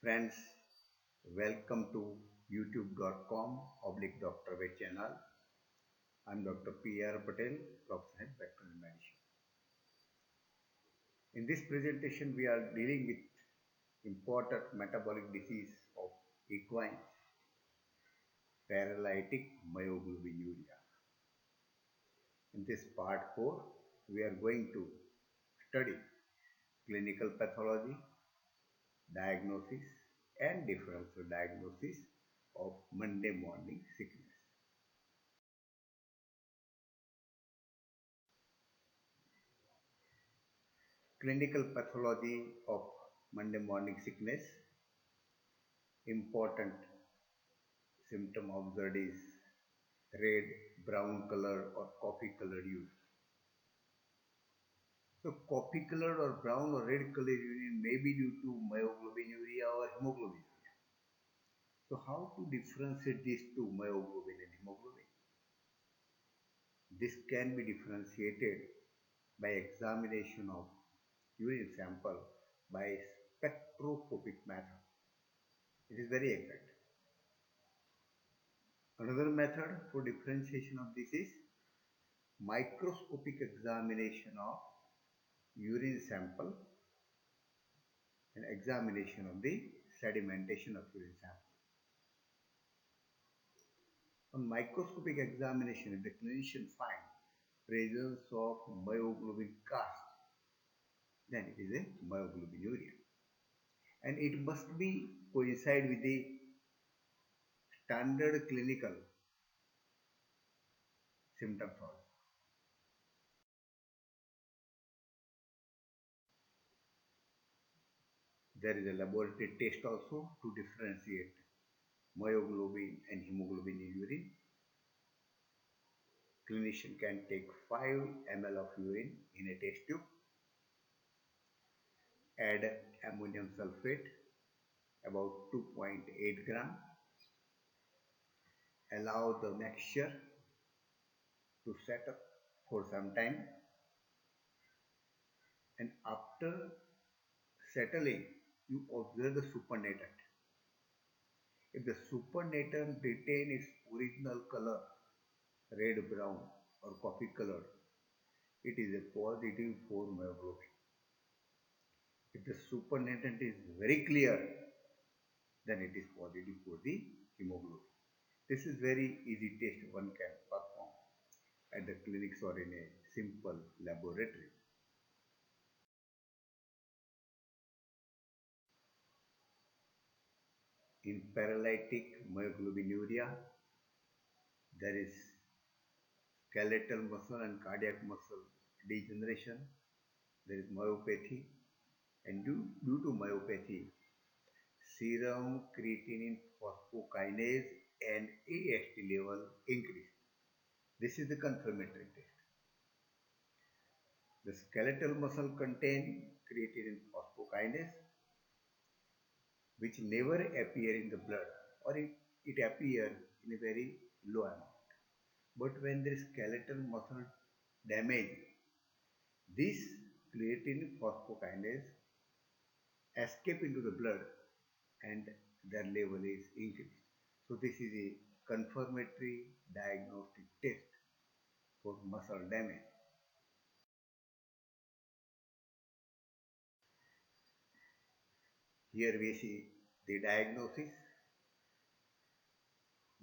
Friends, welcome to youtube.com oblique Dr. Vet channel. I'm Dr. P.R. Patel, Professor at Veterinary Medicine. In this presentation, we are dealing with important metabolic disease of equine, paralytic myoglobinuria. In this part 4, we are going to study clinical pathology, diagnosis, and differential diagnosis of Monday morning sickness. Clinical pathology of Monday morning sickness. Important symptom observed is red, brown color or coffee colored urine. So coffee colored or brown or red colored urine may be due to myoglobinuria or hemoglobinuria. So how to differentiate these two, myoglobin and hemoglobin? This can be differentiated by examination of urine sample by spectroscopic method. It is very exact. Another method for differentiation of this is microscopic examination of urine sample and examination of the sedimentation of urine sample. On microscopic examination, if the clinician finds presence of myoglobin cast, then it is a myoglobinuria. And it must be coincide with the standard clinical symptoms also. There is a laboratory test also to differentiate myoglobin and hemoglobin in urine. Clinician can take 5 ml of urine in a test tube, add ammonium sulfate about 2.8 gram, allow the mixture to set up for some time, and after settling you observe the supernatant. If the supernatant retain its original color, red, brown or coffee color, it is a positive for myoglobin. If the supernatant is very clear, then it is positive for the hemoglobin. This is very easy test one can perform at the clinics or in a simple laboratory. In paralytic myoglobinuria, there is skeletal muscle and cardiac muscle degeneration. There is myopathy, and due to myopathy, serum creatinine phosphokinase and AST level increase. This is the confirmatory test. The skeletal muscle contain creatinine phosphokinase, which never appear in the blood, or it appear in a very low amount. But when there is skeletal muscle damage, this creatine phosphokinase escape into the blood and their level is increased. So this is a confirmatory diagnostic test for muscle damage. Here we see the diagnosis.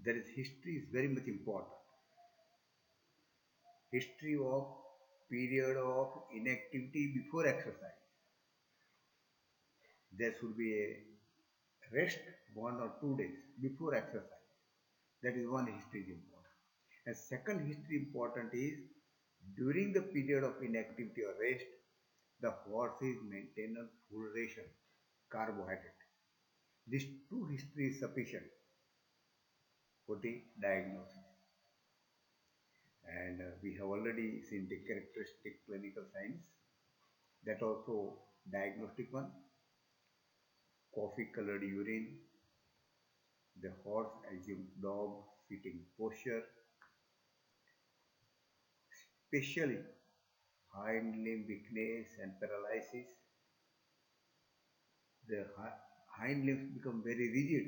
There is history is very much important. History of period of inactivity before exercise. There should be a rest 1 or 2 days before exercise. That is one history is important. And second history important is during the period of inactivity or rest, the horse is maintain a full ration carbohydrate. These two history is sufficient for the diagnosis. And we have already seen the characteristic clinical signs. That also diagnostic one. Coffee colored urine, the horse assumed dog sitting posture, especially hind limb weakness and paralysis, the hind limbs become very rigid.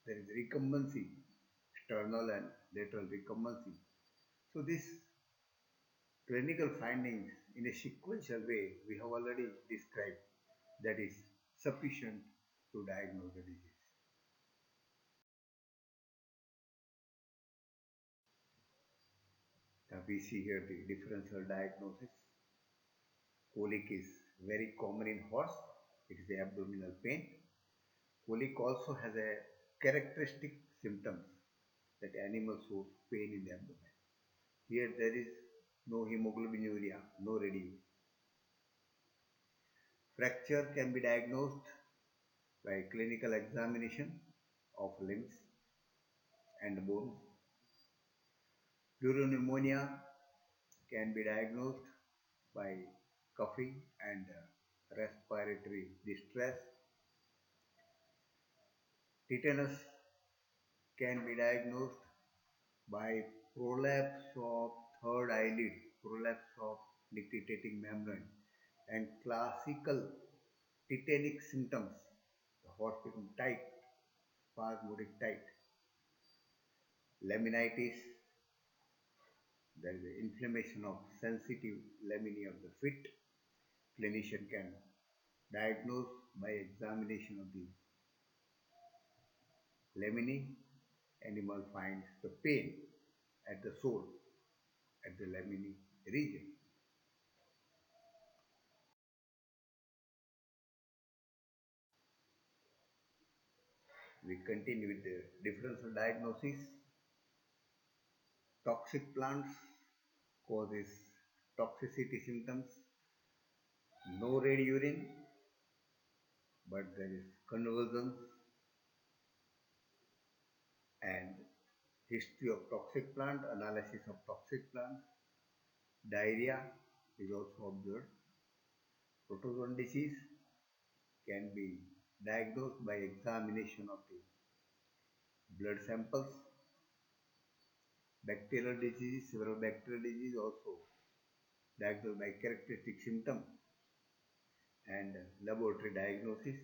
There is recumbency, sternal and lateral recumbency. So this clinical findings in a sequential way we have already described, that is sufficient to diagnose the disease. Now we see here the differential diagnosis. Colic is very common in horse. It is the abdominal pain. Colic also has a characteristic symptoms that animal shows pain in the abdomen. Here there is no hemoglobinuria, no radio. Fracture can be diagnosed by clinical examination of limbs and bones. Pleuropneumonia can be diagnosed by coughing and respiratory distress. Tetanus can be diagnosed by prolapse of third eyelid, prolapse of nictitating membrane, and classical tetanic symptoms. The heart becomes tight, spasmodic tight. Laminitis, there is inflammation of sensitive laminae of the feet. Clinician can diagnose by examination of the laminae. Animal finds the pain at the sole, at the laminae region. We continue with the differential diagnosis. Toxic plants causes toxicity symptoms. No red urine, but there is convulsions and history of toxic plant, analysis of toxic plants. Diarrhea is also observed. Protozoan disease can be diagnosed by examination of the blood samples. Bacterial disease, several bacterial disease also diagnosed by characteristic symptom and laboratory diagnosis.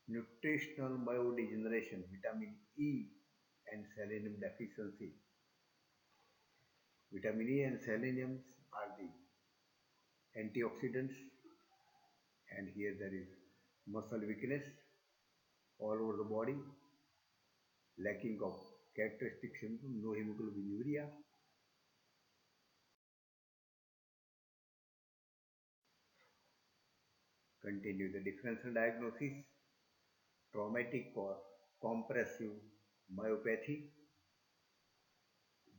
Nutritional biodegeneration, vitamin E and selenium deficiency. Vitamin E and selenium are the antioxidants, and here there is muscle weakness all over the body, lacking of characteristic symptoms, no hemoglobinuria. Continue the differential diagnosis. Traumatic or compressive myopathy.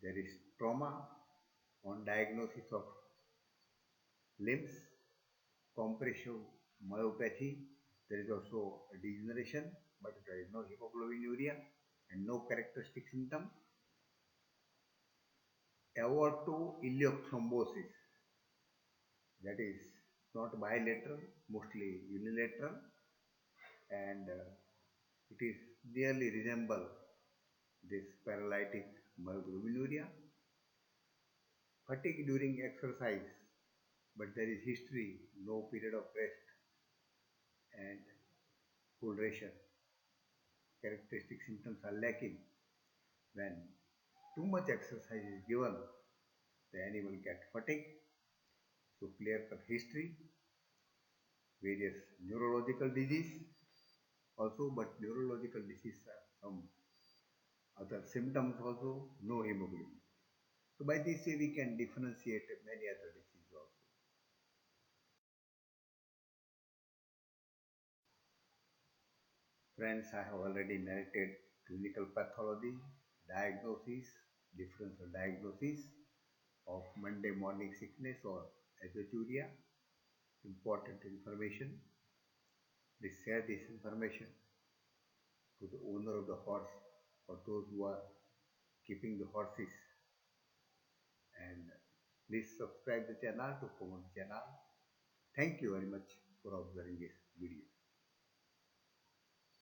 There is trauma on diagnosis of limbs. Compressive myopathy. There is also a degeneration, but there is no hemoglobinuria and no characteristic symptom. Aortoiliothrombosis, that is not bilateral, mostly unilateral, and it is nearly resemble this paralytic myoglobinuria. Fatigue during exercise, but there is history, no period of rest, and full ration. Characteristic symptoms are lacking. When too much exercise is given, the animal gets fatigue. So clear cut history, various neurological disease also, but neurological disease have some other symptoms also, no hemoglobin. So by this way we can differentiate many other diseases also. Friends, I have already narrated clinical pathology, diagnosis, differential diagnosis of Monday morning sickness or azoturia. Important information. Please share this information to the owner of the horse or those who are keeping the horses, and please subscribe the channel to promote the channel. Thank you very much for observing this video.